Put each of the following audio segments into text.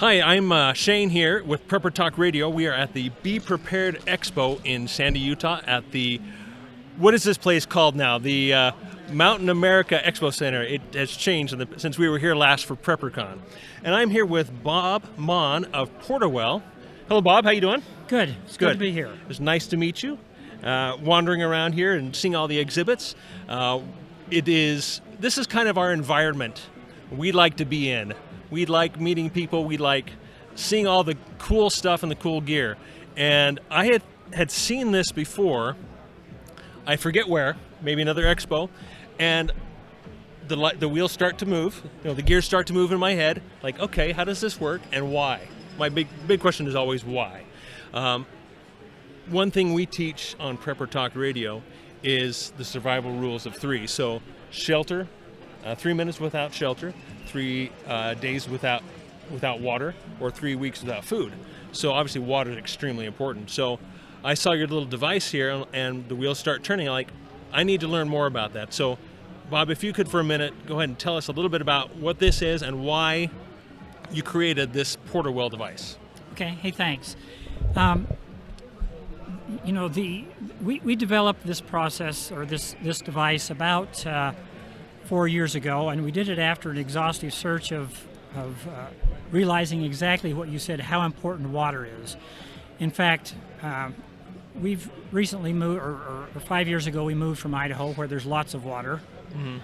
Hi, I'm Shane here with Prepper Talk Radio. We are at the Be Prepared Expo in Sandy, Utah at the, what is this place called now? The Mountain America Expo Center. It has changed since we were here last for PrepperCon. And I'm here with Bob Maughan of Portawell. Hello, Bob. How you doing? Good. It's good to be here. It's nice to meet you. Wandering around here and seeing all the exhibits. This is kind of our environment we like to be in. We like meeting people. We like seeing all the cool stuff and the cool gear. And I had seen this before. I forget where, maybe another expo, and the wheels start to move. The gears start to move in my head. Like, okay, how does this work and why? My big question is always why. One thing we teach on Prepper Talk Radio is the survival rules of 3. So shelter, 3 minutes without shelter, 3 days without water, or 3 weeks without food. So obviously water is extremely important. So I saw your little device here and the wheels start turning. I'm like, I need to learn more about that. So Bob, if you could for a minute, go ahead and tell us a little bit about what this is and why you created this Porterwell device. Okay, hey, thanks. We developed this process or this device about 4 years ago, and we did it after an exhaustive search of realizing exactly what you said, how important water is. In fact, we've recently moved, or 5 years ago, we moved from Idaho, where there's lots of water. Mm-hmm.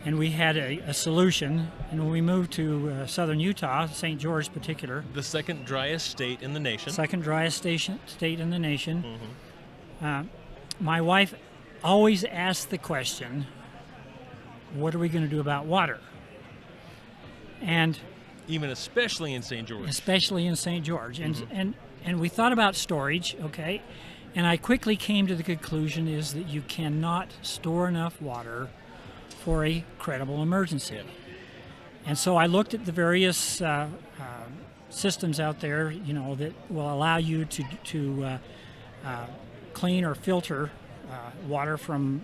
And we had a solution, and when we moved to southern Utah, St. George particular. The second driest state in the nation. Second driest state in the nation. Mm-hmm. My wife always asked the question, what are we going to do about water? And especially in St. George. Especially in St. George. Mm-hmm. And we thought about storage, okay? And I quickly came to the conclusion is that you cannot store enough water for a credible emergency. Yeah. And so I looked at the various systems out there, that will allow you to clean or filter water from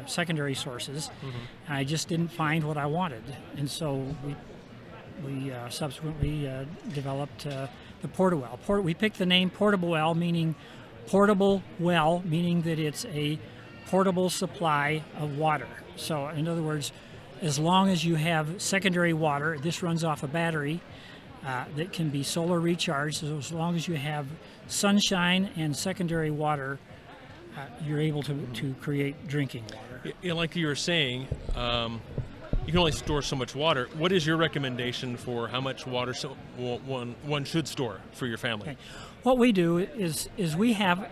secondary sources. Mm-hmm. And I just didn't find what I wanted. And so we subsequently developed the Portawell. We picked the name Portawell, meaning portable well, meaning that it's a portable supply of water. So in other words, as long as you have secondary water, this runs off a battery that can be solar recharged. So as long as you have sunshine and secondary water, you're able to create drinking water. Yeah, like you were saying, you can only store so much water. What is your recommendation for how much water one should store for your family? Okay. What we do is we have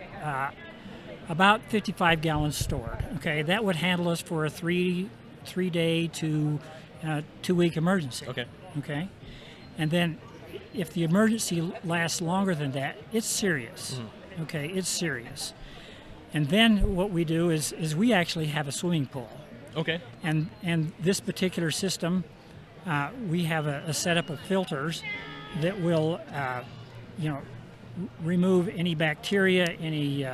about 55 gallons stored. Okay, that would handle us for a three day to 2 week emergency. Okay, and then if the emergency lasts longer than that, it's serious. Mm-hmm. Okay, it's serious. And then what we do is we actually have a swimming pool. Okay. And this particular system, we have a setup of filters that will, remove any bacteria, any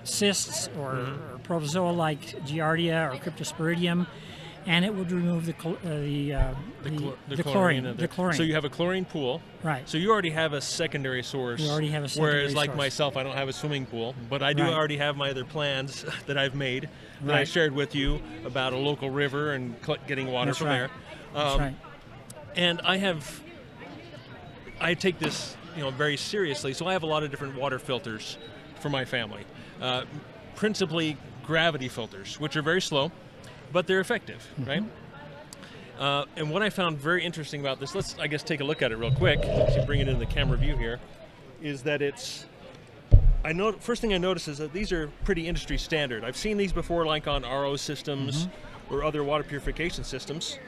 cysts or protozoa like Giardia or Cryptosporidium, and it would remove the chlorine. So you have a chlorine pool. Right. So you already have a secondary source. We already have a secondary Whereas like source. myself, I don't have a swimming pool, but I do already have my other plans that I've made that I shared with you about a local river and getting water from there. That's right. And I take this very seriously. So I have a lot of different water filters for my family. Principally gravity filters, which are very slow, but they're effective, right? And what I found very interesting about this, let's, I guess, take a look at it real quick, as you bring it into the camera view here, is that first thing I noticed is that these are pretty industry standard. I've seen these before, like on RO systems or other water purification systems,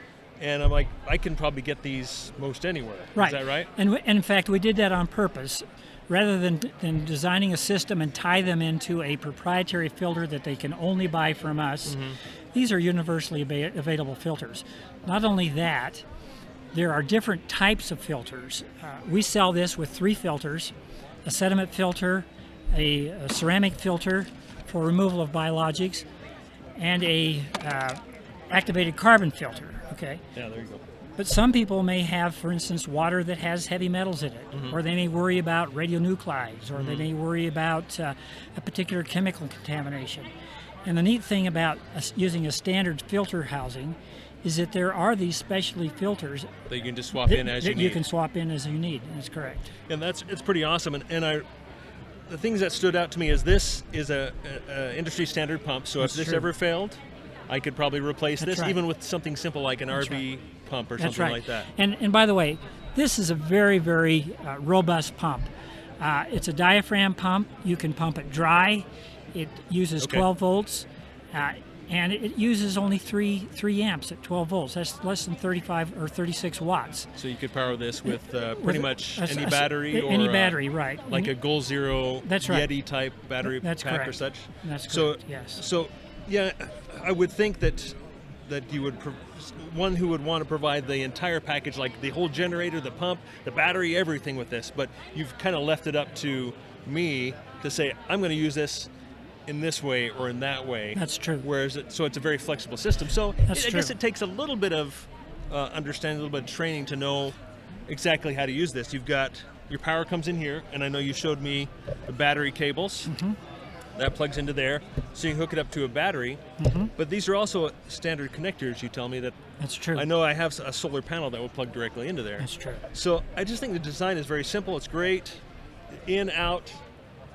and I'm like, I can probably get these most anywhere. Right. Is that right? And in fact, we did that on purpose. Rather than designing a system and tie them into a proprietary filter that they can only buy from us, these are universally available filters. Not only that, there are different types of filters. We sell this with 3 filters: a sediment filter, a ceramic filter for removal of biologics, and a activated carbon filter. Okay. Yeah, there you go. But some people may have, for instance, water that has heavy metals in it, or they may worry about radionuclides, or they may worry about a particular chemical contamination. And the neat thing about using a standard filter housing is that there are these specialty filters that you can just swap in as you need. You can swap in as you need. That's correct. And it's pretty awesome. And the things that stood out to me is this is a industry standard pump. So if this ever failed, I could probably replace this, even with something simple like an RV pump or something like that. And by the way, this is a very, very robust pump. It's a diaphragm pump. You can pump it dry. It uses 12 volts. And it uses only 3 amps at 12 volts. That's less than 35 or 36 watts. So you could power this with pretty much any battery, or any battery, right? Like a Goal Zero Yeti type battery pack or such. That's correct. Yes. So yeah, I would think that you would one who would want to provide the entire package, like the whole generator, the pump, the battery, everything with this. But you've kind of left it up to me to say I'm going to use this in this way or in that way. That's true. Whereas it's a very flexible system. So I guess it takes a little bit of understanding, a little bit of training to know exactly how to use this. You've got your power comes in here, and I know you showed me the battery cables. That plugs into there, so you hook it up to a battery. But these are also standard connectors. You tell me that. That's true. I know I have a solar panel that will plug directly into there. That's true. So I just think the design is very simple. It's great, in, out.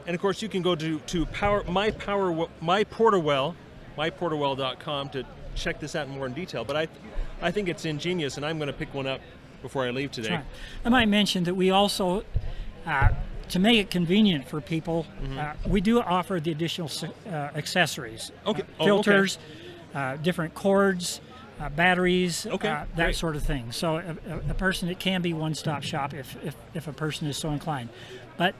And of course, you can go to myportawell.com to check this out more in detail. But I think it's ingenious, and I'm going to pick one up before I leave today. Right. I might mention that we also, to make it convenient for people, we do offer the additional accessories, filters, different cords, batteries, that sort of thing. So a person, it can be one-stop shop if a person is so inclined. But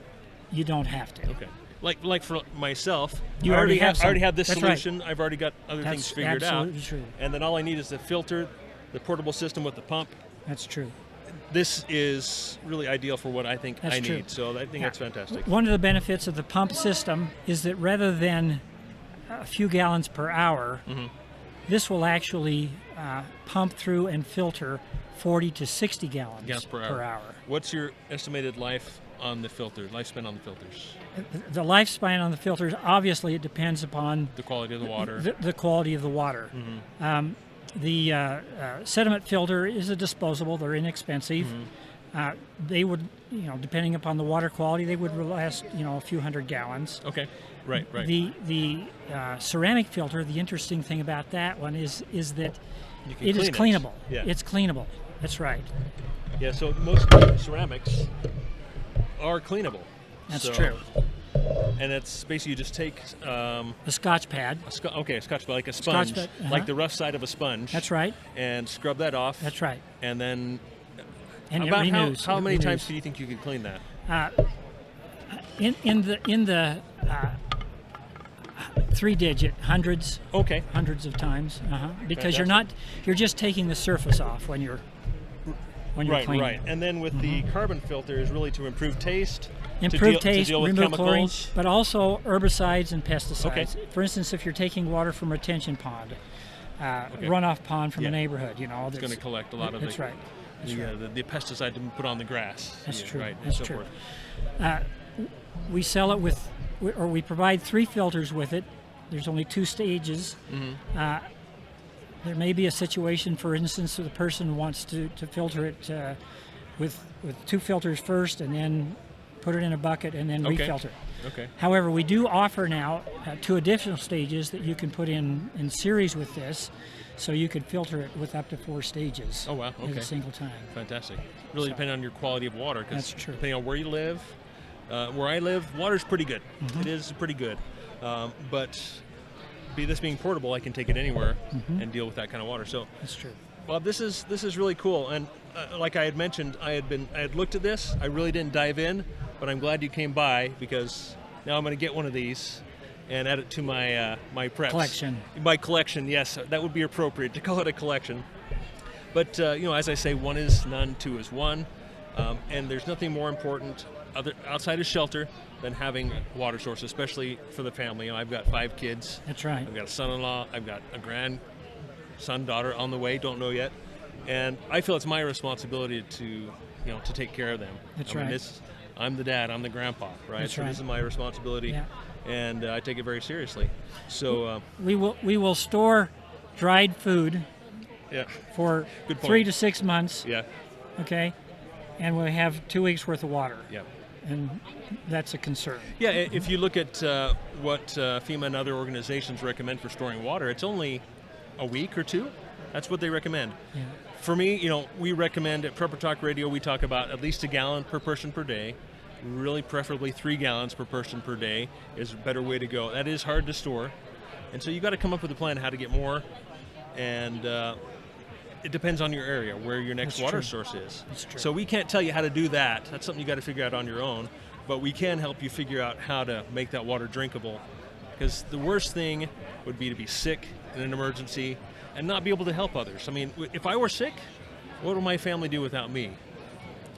you don't have to. Okay. Like for myself, I already have this solution. Right. I've already got other things figured out. True. And then all I need is the filter, the portable system with the pump. That's true. This is really ideal for what I think I need. So I think that's fantastic. One of the benefits of the pump system is that rather than a few gallons per hour, this will actually pump through and filter 40 to 60 gallons per hour. What's your estimated lifespan on the filters? The lifespan on the filters, obviously, it depends upon the quality of the water. The quality of the water. The sediment filter is a disposable; they're inexpensive. They would, depending upon the water quality, they would last, a few hundred gallons. Okay, right. The ceramic filter. The interesting thing about that one is that it is cleanable. Yeah. It's cleanable. That's right. Yeah. So most ceramics are cleanable. That's true. And it's basically you just take a Scotch pad. A Scotch pad, like a sponge, like the rough side of a sponge. That's right. And scrub that off. That's right. And then, and about it renews. how many times do you think you could clean that? In the 3-digit hundreds. Okay. Hundreds of times. Because you're just taking the surface off when you're cleaning. Right. And then with the carbon filter is really to improve taste. To deal with remove chlorine, but also herbicides and pesticides. Okay. For instance, if you're taking water from a retention pond, runoff pond from a neighborhood, it's going to collect a lot of the pesticide to put on the grass. That's true. Right. That's so true. We sell it or we provide 3 filters with it. There's only 2 stages. There may be a situation, for instance, where the person wants to filter it with 2 filters first, and then put it in a bucket and then refilter. Okay. However, we do offer now 2 additional stages that you can put in series with this, so you could filter it with up to 4 stages. Oh wow! Okay. At a single time. Fantastic. Really depending on your quality of water. That's true. Depending on where you live, where I live, water's pretty good. It is pretty good, but this being portable, I can take it anywhere and deal with that kind of water. So that's true. Well, this is really cool, and like I had mentioned, I had looked at this. I really didn't dive in, but I'm glad you came by, because now I'm going to get one of these and add it to my my preps. Collection. My collection, yes, that would be appropriate to call it a collection. But as I say, 1 is none, 2 is 1, and there's nothing more important outside of shelter than having water source, especially for the family. I've got 5 kids. That's right. I've got a son-in-law. I've got a grandson, daughter on the way. Don't know yet. and I feel it's my responsibility to take care of them. That's I mean, right. I'm the dad, I'm the grandpa, right? That's So right. this is my responsibility, Yeah. and I take it very seriously. So We will store dried food yeah, for Good point. 3 to 6 months, yeah, okay, and we have 2 weeks worth of water, yeah. and that's a concern. Yeah, if you look at what FEMA and other organizations recommend for storing water, it's only a week or two. That's what they recommend. Yeah. For me, we recommend at Prepper Talk Radio, we talk about at least 1 gallon per person per day. Really, preferably 3 gallons per person per day is a better way to go. That is hard to store, and so you got to come up with a plan how to get more. And it depends on your area, where your next That's water true. source is. That's true. So we can't tell you how to do that. That's something you got to figure out on your own. But we can help you figure out how to make that water drinkable. Because the worst thing would be to be sick in an emergency and not be able to help others. I mean, if I were sick, what would my family do without me?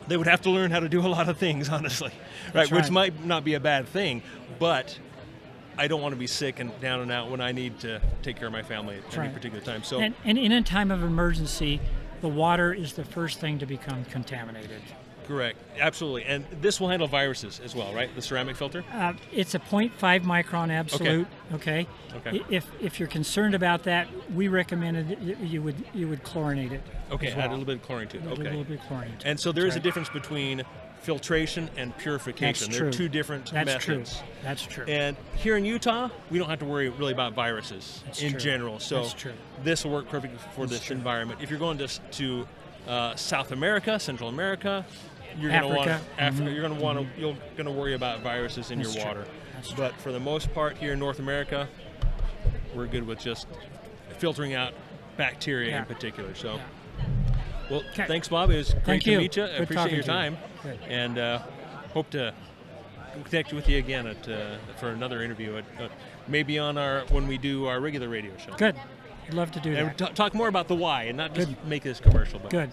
They would have to learn how to do a lot of things, honestly, That's Which right. might not be a bad thing, but I don't want to be sick and down and out when I need to take care of my family at any right. particular time. So, And in a time of emergency, the water is the first thing to become contaminated. correct, absolutely. And this will handle viruses as well, right? The ceramic filter? It's a 0.5 micron absolute. Okay. Okay. If you're concerned about that, we recommended that you would chlorinate it. Okay, as add well. a little bit of chlorine to it. A Okay. little bit of chlorine. And so there is That's a right. difference between filtration and purification. That's They're true. two different That's methods. true. That's true. And here in Utah, we don't have to worry really about viruses That's in true. general. So That's true. this will work perfectly for That's this true. environment. If you're going to South America, Central America, you're going to want Africa. Africa. You're going to want to you're going to worry about viruses in That's your true. water. That's true. But for the most part, here in North America, we're good with just filtering out bacteria Yeah. in particular. So. Yeah. Well, Okay. thanks, Bob. It was great Thank to you. meet you. I Good appreciate talking your to you. time, Good. and hope to connect with you again for another interview, maybe on when we do our regular radio show. Good. I'd love to do And that. talk more about the why, and not just Good. make this commercial. But Good.